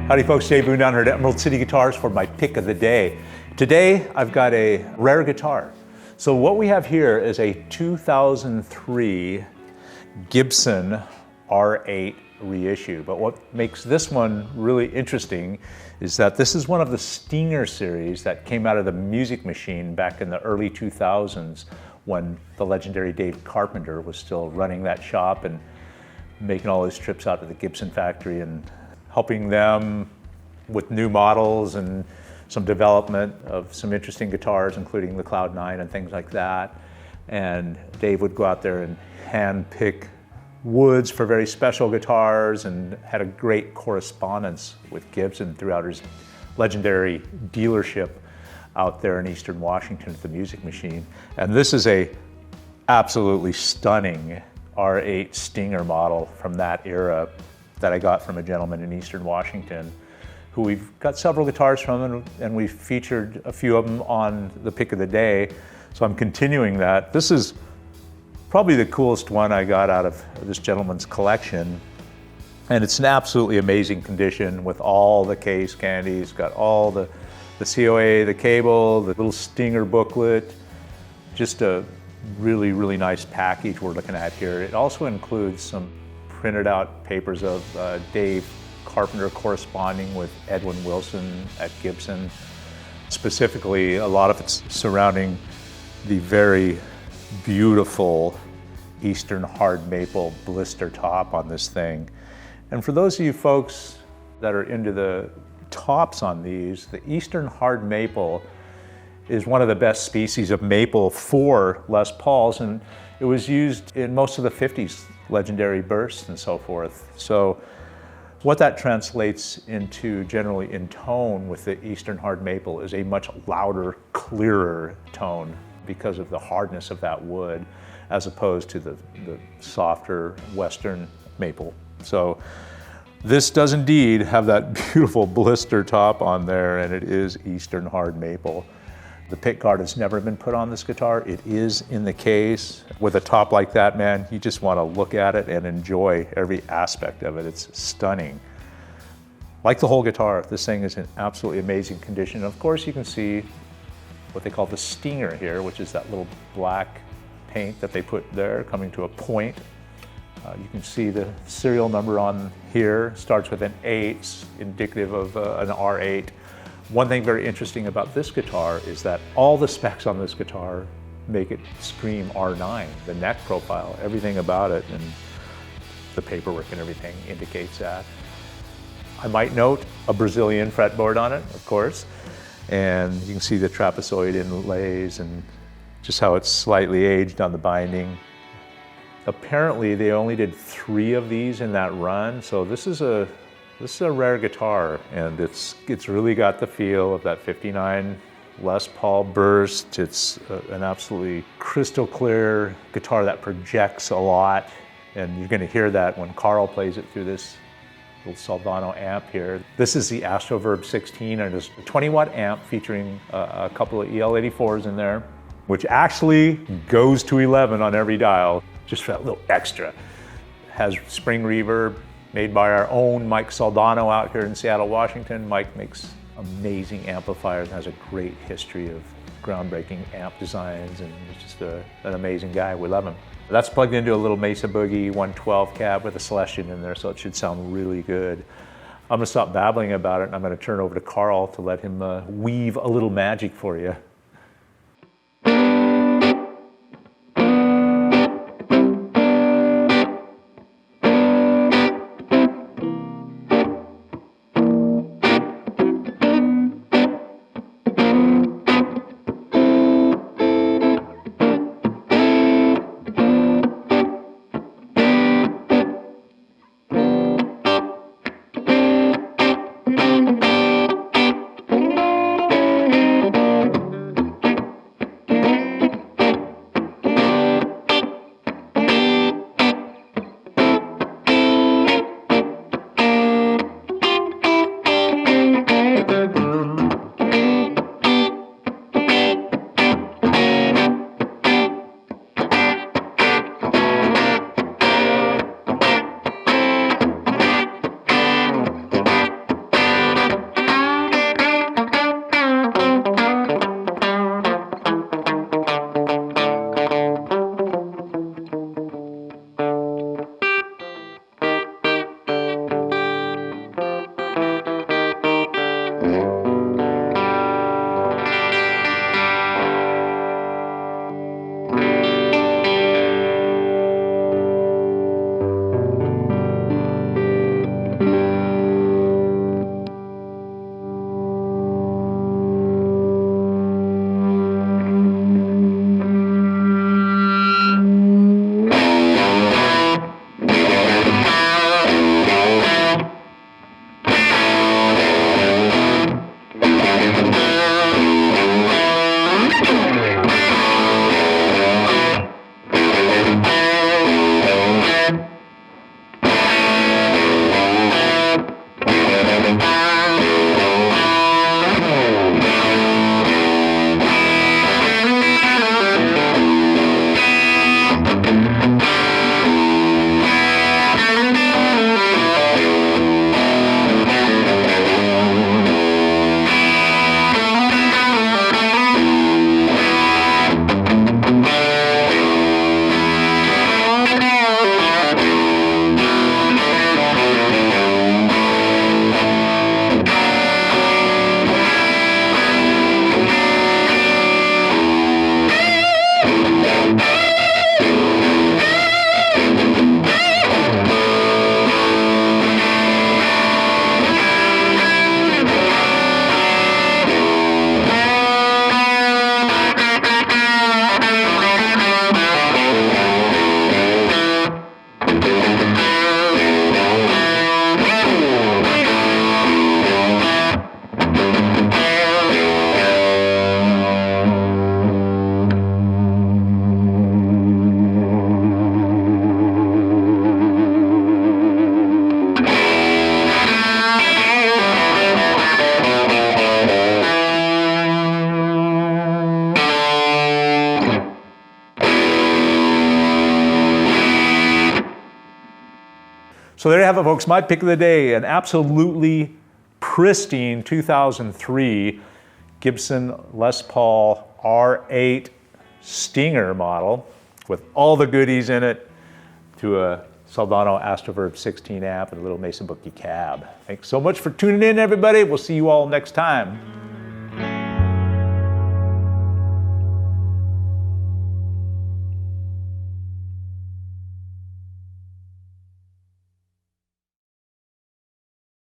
Howdy folks, Dave Boone down here at Emerald City Guitars for my pick of the day. Today I've got a rare guitar. So what we have here is a 2003 Gibson R8 reissue. But what makes this one really interesting is that this is one of the Stinger series that came out of the Music Machine back in the early 2000s when the legendary Dave Carpenter was still running that shop and making all his trips out to the Gibson factory and helping them with new models and some development of some interesting guitars, including the Cloud 9 and things like that. And Dave would go out there and hand pick woods for very special guitars and had a great correspondence with Gibson throughout his legendary dealership out there in Eastern Washington at the Music Machine. And this is a absolutely stunning R8 Stinger model from that era that I got from a gentleman in Eastern Washington who we've got several guitars from, and we've featured a few of them on the pick of the day. So I'm continuing that. This is probably the coolest one I got out of this gentleman's collection. And it's an absolutely amazing condition with all the case candies, got all the COA, the cable, the little Stinger booklet, just a really, really nice package we're looking at here. It also includes some printed out papers of Dave Carpenter corresponding with Edwin Wilson at Gibson. Specifically, a lot of it's surrounding the very beautiful Eastern hard maple blister top on this thing. And for those of you folks that are into the tops on these, the Eastern hard maple is one of the best species of maple for Les Pauls, and it was used in most of the 50s legendary bursts and so forth. So what that translates into generally in tone with the Eastern hard maple is a much louder, clearer tone because of the hardness of that wood as opposed to the softer Western maple. So this does indeed have that beautiful blister top on there, and it is Eastern hard maple. The pickguard has never been put on this guitar. It is in the case. With a top like that, man, you just want to look at it and enjoy every aspect of it. It's stunning. Like the whole guitar, this thing is in absolutely amazing condition. Of course, you can see what they call the Stinger here, which is that little black paint that they put there coming to a point. You can see the serial number on here starts with an 8, indicative of an R8. One thing very interesting about this guitar is that all the specs on this guitar make it scream R9. The neck profile, everything about it, and the paperwork and everything indicates that. I might note a Brazilian fretboard on it, of course, and you can see the trapezoid inlays and just how it's slightly aged on the binding. Apparently, they only did 3 of these in that run, so this is a rare guitar, and it's really got the feel of that 59 Les Paul burst. It's an absolutely crystal clear guitar that projects a lot, and you're going to hear that when Karl plays it through this little Soldano amp here. This is the Astroverb 16, and it's a 20-watt amp featuring a couple of EL84s in there, which actually goes to 11 on every dial, just for that little extra. It has spring reverb, made by our own Mike Soldano out here in Seattle, Washington. Mike makes amazing amplifiers and has a great history of groundbreaking amp designs, and he's just an amazing guy. We love him. That's plugged into a little Mesa Boogie 112 cab with a Celestion in there, so it should sound really good. I'm gonna stop babbling about it, and I'm gonna turn over to Karl to let him weave a little magic for you. So there you have it, folks. My pick of the day, an absolutely pristine 2003 Gibson Les Paul R8 Stinger model with all the goodies in it, to a Soldano Astroverb 16 amp and a little Mason Boogie cab. Thanks so much for tuning in, everybody. We'll see you all next time.